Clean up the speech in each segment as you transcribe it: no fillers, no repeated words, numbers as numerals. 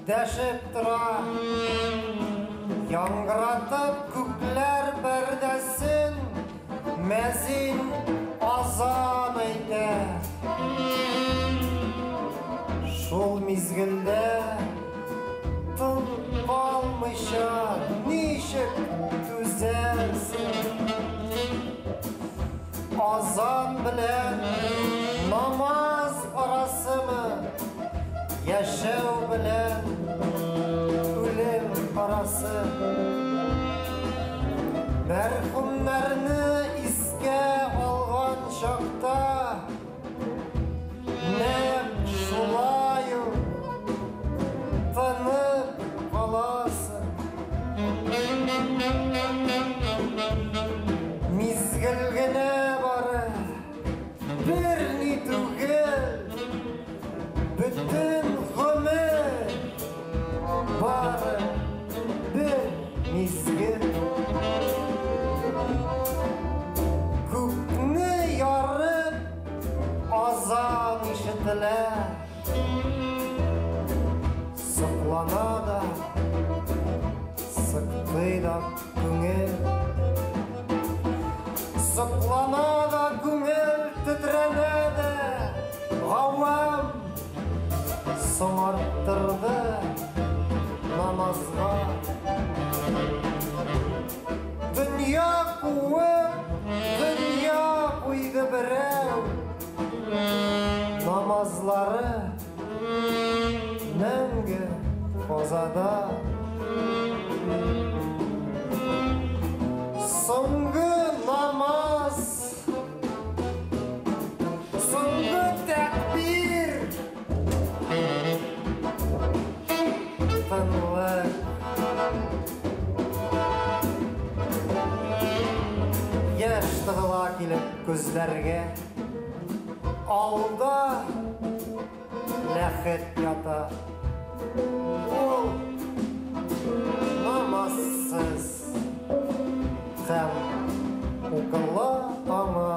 Дәшіп тұра, яңғыратып күклер бірдесін, мәзин азан әйті. Шол мезгілде тын қалмыша нешік түзәлсін. Азан білән намаз арасымы, яшәү белән үлем арасы. Мәрхүмнәрне искә алган чакта нәм шулай тынып каласың. Мизгел генә бары, бер ни түгел, бүтән бары бір мезгіл. Күкні ярып азан ишетілә, сықлана да, сықтай да күңел. Сықлана да күңел тітрәнәді, ғауам соңарттырды намазға. Дүния қуып, дүния қойды біреу, намазлары мәңгі қозада. Соңғы намаз, соңғы тәкбир, тынлық. Яш тығыла келіп көздерге, алда ләхет ята. Ол намазсыз һәм укылы аңа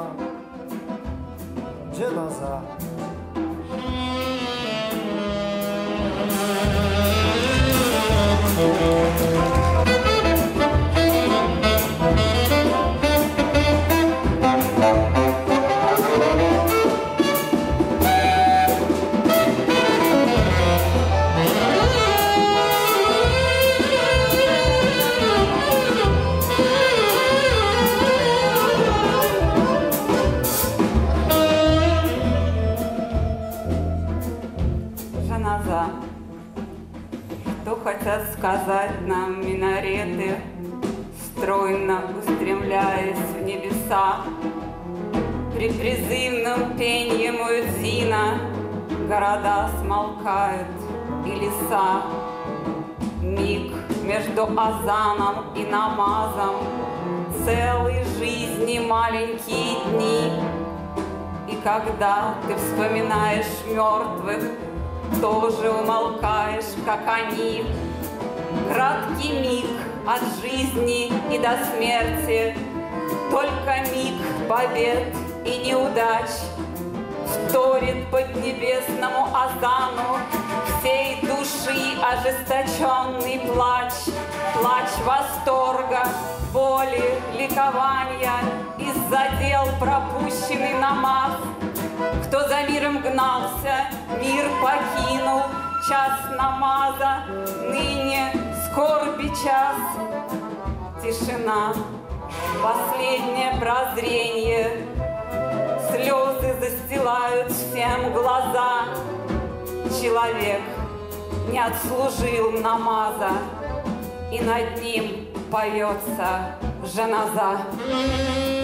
җеназа. Что хотят сказать нам минареты, стройно устремляясь в небеса? При призывном пенье муэдзина города смолкают и леса. Миг между азаном и намазом, целой жизни маленькие дни. И когда ты вспоминаешь мертвых, тоже умолкаешь, как они. Краткий миг от жизни и до смерти, только миг побед и неудач вторит поднебесному азану всей души ожесточенный плач. Плач восторга, боли, ликования из-за дел пропущенный намаз. Кто за миром гнался, мир покинул, час намаза, ныне скорби час. Тишина, последнее прозрение, слезы застилают всем глаза. Человек не отслужил намаза, и над ним поется жаназа.